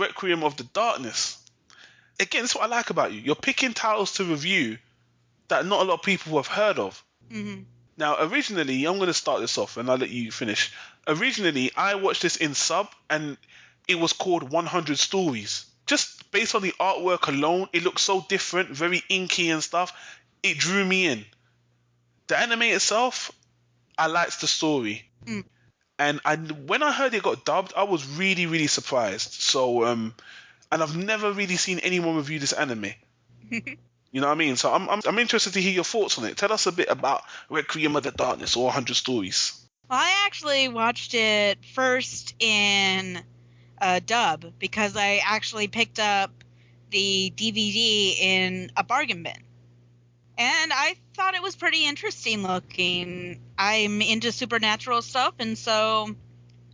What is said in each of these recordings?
Requiem of the Darkness. Again, that's what I like about you. You're picking titles to review that not a lot of people have heard of. Mm-hmm. Now, originally, I'm going to start this off and I'll let you finish. Originally, I watched this in sub and it was called 100 Stories. Just based on the artwork alone, it looked so different, very inky and stuff. It drew me in. The anime itself, I liked the story. Mm. And when I heard it got dubbed, I was really, really surprised. So, and I've never really seen anyone review this anime. You know what I mean? So I'm interested to hear your thoughts on it. Tell us a bit about Requiem of the Darkness or 100 Stories. Well, I actually watched it first in dub because I actually picked up the DVD in a bargain bin. And I thought it was pretty interesting looking. I'm into supernatural stuff, and so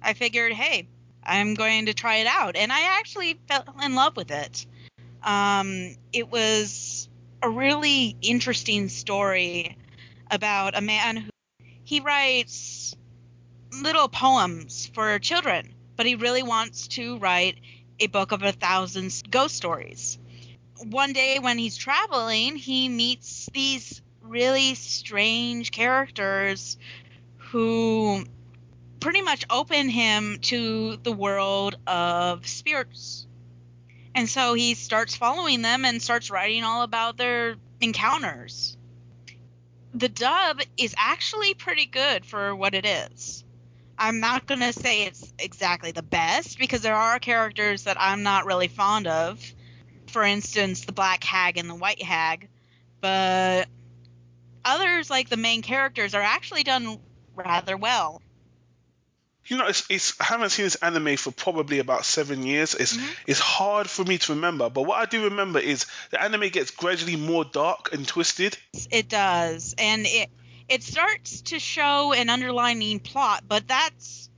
I figured, hey, I'm going to try it out. And I actually fell in love with it. It was a really interesting story about a man who he writes little poems for children, but he really wants to write a book of 1,000 ghost stories. One day when he's traveling, he meets these really strange characters who pretty much open him to the world of spirits. And so he starts following them and starts writing all about their encounters. The dub is actually pretty good for what it is. I'm not going to say it's exactly the best because there are characters that I'm not really fond of. For instance, the Black Hag and the White Hag. But others, like the main characters, are actually done rather well. You know, I haven't seen this anime for probably about 7 years. It's hard for me to remember, but what I do remember is the anime gets gradually more dark and twisted. It does, and it starts to show an underlying plot, but that's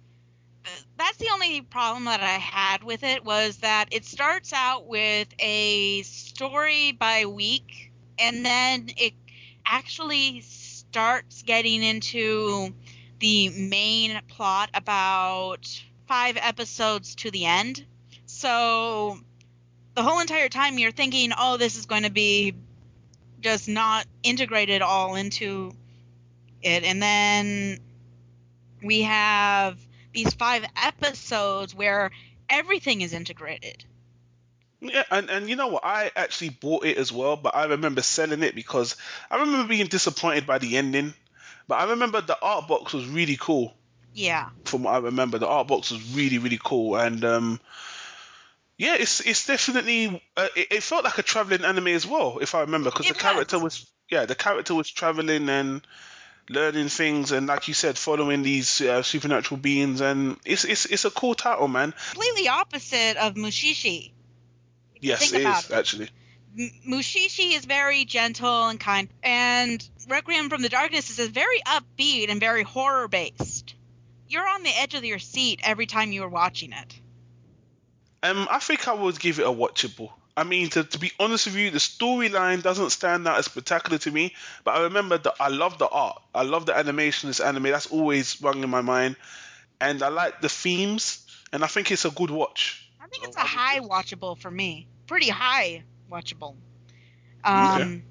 the only problem that I had with it, was that it starts out with a story by week, and then it actually starts getting into the main plot about 5 episodes to the end. So the whole entire time you're thinking, oh, this is going to be just not integrated all into it. And then we have these 5 episodes where everything is integrated. Yeah, and you know what? I actually bought it as well, but I remember selling it because I remember being disappointed by the ending. But I remember the art box was really cool. Yeah. From what I remember, the art box was really, really cool. And yeah, it's definitely it felt like a traveling anime as well, if I remember, because the character was traveling and learning things, and like you said, following these supernatural beings, and it's a cool title, man. Completely opposite of Mushishi. Yes, it is actually. Mushishi is very gentle and kind, and Requiem from the Darkness is very upbeat and very horror-based. You're on the edge of your seat every time you are watching it. I think I would give it a watchable. I mean, to be honest with you, the storyline doesn't stand out as spectacular to me, but I remember that I love the art. I love the animation, this anime. That's always rung in my mind. And I like the themes, and I think it's a good watch. I think it's a high watchable for me. Pretty high watchable. Okay.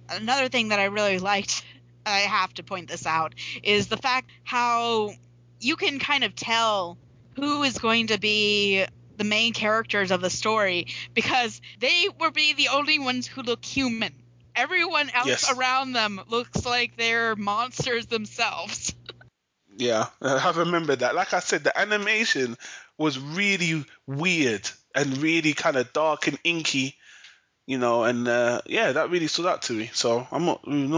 Another thing that I really liked, I have to point this out, is the fact how you can kind of tell who is going to be the main characters of the story, because they will be the only ones who look human. Everyone else around them looks like they're monsters themselves. Yeah, I remember that. Like I said, the animation was really weird and really kind of dark and inky, you know, and yeah, that really stood out to me. So I'm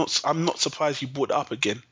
not surprised you brought it up again.